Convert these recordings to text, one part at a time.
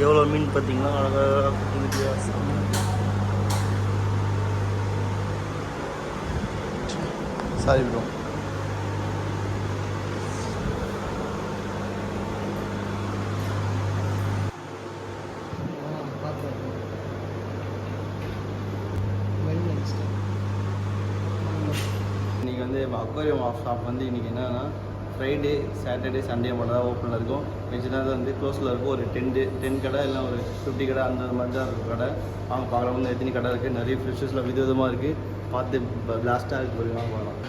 எவ்வளோ மீன் பார்த்தீங்கன்னா அழகாக குட்டி வித்தியாசம். Sorry bro. இன்றைக்கி வந்து அக்வாரியம் ஷாப் வந்து இன்றைக்கி என்னென்னா ஃப்ரைடே சாட்டர்டே சண்டே மட்டும் தான் ஓப்பனில் இருக்கும். மிச்சம் வந்து க்ளோஸில் இருக்கும். ஒரு 10 கடை இல்லை ஒரு 50 கடை அந்த மாதிரி தான் இருக்கும் கடை. அவங்க பார்க்கலாம் எத்தனை கடை இருக்குது. நிறைய ஃபிஷ்ஷஸில் விதவிதமாக இருக்குது. பார்த்து பிளாஸ்ட்டாக இருக்குது. போய் வாங்க பார்க்கலாம்.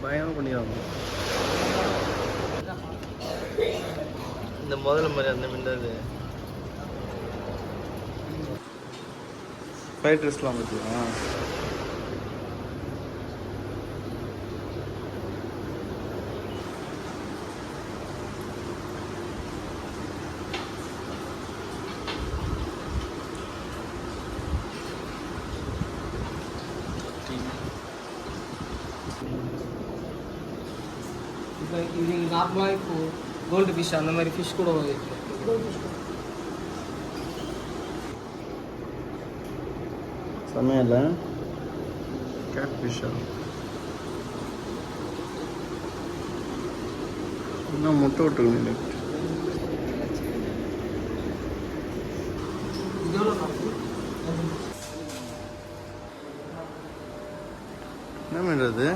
பயங்கரம் பண்ணிடுவாங்க. இந்த முதல்ல மாதிரி அந்த மிண்டாது ஃப்ரைட் ரைஸ்லாம் பார்த்திங்களா? இப்போ இது நார்மலாக இப்போது கோல்டு ஃபிஷ் அந்த மாதிரி ஃபிஷ் கூட சமையல் கேட் ஃபிஷ்ஷா இன்னும் முட்டை விட்டுருங்க. என்ன பண்ணுறது?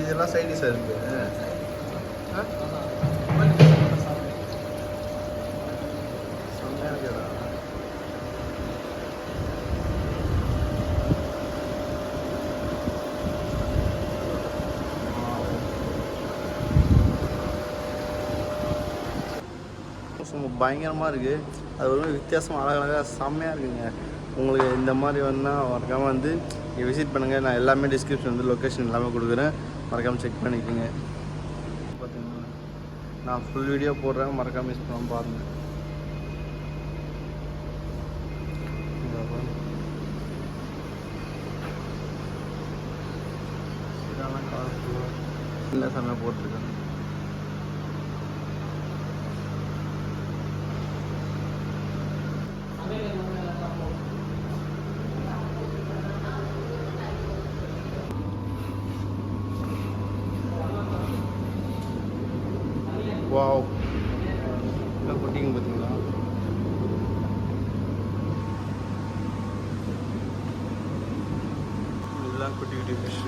இதெல்லாம் சைடிஷாக இருக்குது. செம்மையாக இருக்குதா? பயங்கரமாக இருக்குது. அது ஒரு வித்தியாசமாக அழகழகாக செம்மையாக இருக்குங்க. உங்களுக்கு இந்த மாதிரி வந்தால் மறக்காமல் வந்து நீங்கள் விசிட் பண்ணுங்கள். நான் எல்லாமே டிஸ்கிரிப்ஷன் வந்து லொக்கேஷன் எல்லாமே கொடுக்குறேன். மறக்காமல் செக் பண்ணிக்கோங்க. பார்த்தீங்கன்னா நான் ஃபுல் வீடியோ போடுறேன். மறக்காமல் மிஸ் பண்ணாமல் பாருங்கள். இல்லை செம்மையாக போட்டிருக்கேன். வாவ், எல்லாம் குட்டிங்க பார்த்தீங்களா? இதெல்லாம் குட்டி குட்டி ஃபிஷ்.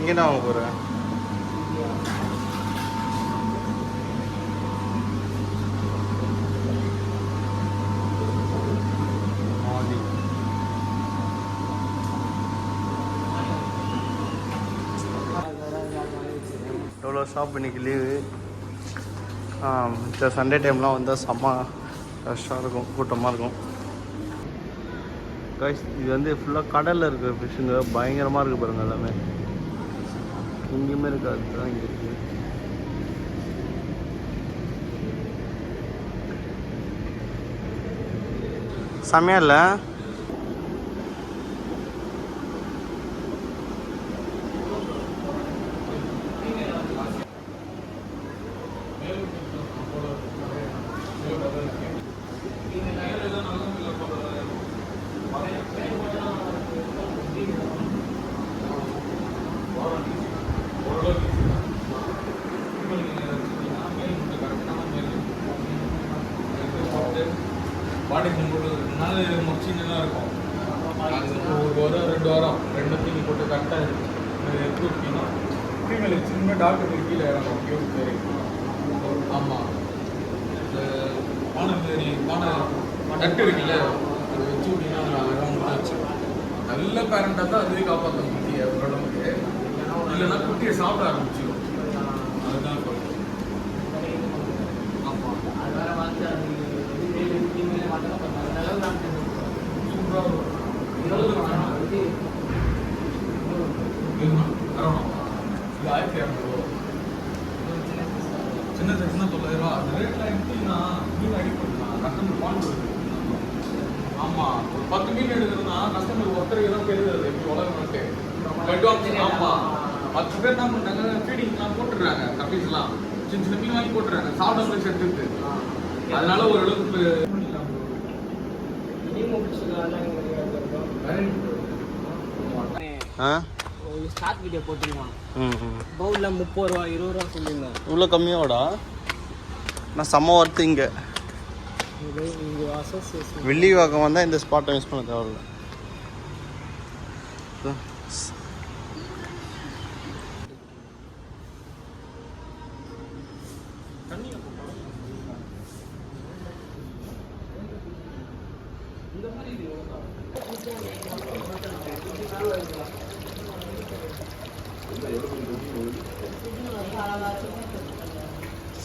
இங்கே தான் வாங்க போகிறேன். எவ்வளோ ஷாப் இன்றைக்கி லீவு. இந்த சண்டே டைம்லாம் வந்தால் செம்ம ரஷ்ஷாக இருக்கும், கூட்டமாக இருக்கும். கைஸ் இது வந்து ஃபுல்லாக கடலில் இருக்கிற ஃபிஷ்ஷுங்க. பயங்கரமாக இருக்குது பாருங்கள். எல்லாமே எங்கேயுமே இருக்காது, தான் இங்கே இருக்குது. செம்மையா இல்லை? பாடி கும்பிட்டு நாள் முடிச்சிங்கன்னா இருக்கும். ஒரு வாரம் 2 வாரம் 2 தூக்கி போட்டு கரெக்டாக எப்படி இருக்கீங்கன்னா ஃபீமேல் சின்ன டாக்டருக்கு கீழே இறங்கும். கியூப் பேர். ஆமாம், இந்த பானை டட்டு இருக்குல்ல, அதை வச்சு விட்டீங்கன்னா வச்சு நல்ல பேரண்டாக தான் அதுவே காப்பாற்றும் குட்டியை உடம்புக்கு. இல்லைன்னா குட்டியை சாப்பிட ஆரம்பிச்சிடும். அதுதான் ஆமாம். சின்ன சைஸ்னா 9,000. அந்த ரேட்லாம் எப்படின்னா மீன் அடிப்படலாம். கஸ்டமர் பால் கொடுக்குது. ஆமா ஒரு 10 மீன் எடுக்கிறதுனா கஸ்டமர் ஒருத்தருக்கு தான் தெரியுது அது எப்படி வளரணும்ட்டு. ஆமா 10 பேர் என்ன பண்றாங்க, ஃபீடிங்லாம் போட்டுறாங்க, கப்பீஸ்லாம் சின்ன சின்ன மீன் வாங்கி போட்டுறாங்க, சாப்பிட போய் செத்துட்டு. அதனால ஓரளவுக்கு ஸ்டார்ட் வீடியோ போட்டுருவான். பவுலில் 30 ரூபா 20 ரூபா சொல்லியிருந்தேன். இவ்வளோ கம்மியாவோடா? நான் செம்ம ஒர்த்து இங்கே. வெள்ளி வாக்கம் வந்தால் இந்த ஸ்பாட்டை மிஸ் பண்ண தேவையில்ல.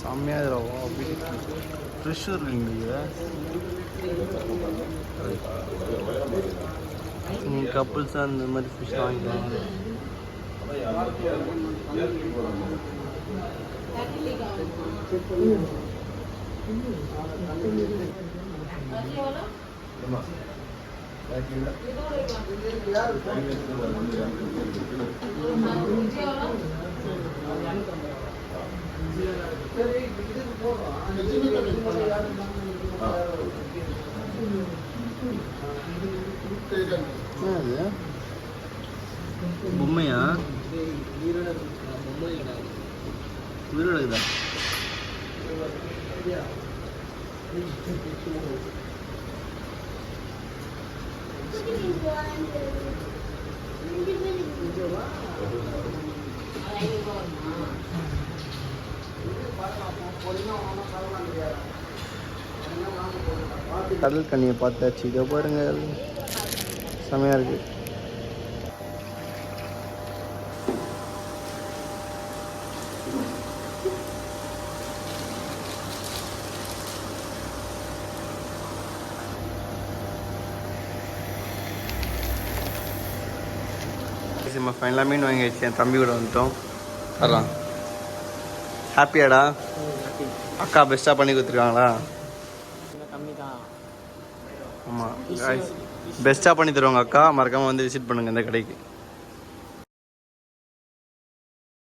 செம்மையாக இதுவா அப்படி ஃப்ரெஷ் இருக்குங்க. நீங்கள் கப்புள்ஸாக அந்த மாதிரி ஃபிஷ் வாங்கிக்கலாம். பொம்மையா? உயிரோட இருக்குதா? கடல் கண்ணியை பார்த்தாச்சு. இதை பாருங்க, செமையாக இருக்கு. நம்ம ஃபைனலாக மீன் வாங்கி வச்சு என் தம்பி கூட வந்துட்டோம். வரலாம். ஹாப்பியாடா? அக்கா பெஸ்ட்டாக பண்ணி கொடுத்துருக்காங்களா? ஆமாம், பெஸ்ட்டாக பண்ணி தருவாங்க அக்கா. மறக்காமல் வந்து விசிட் பண்ணுங்கள் இந்த கடைக்கு.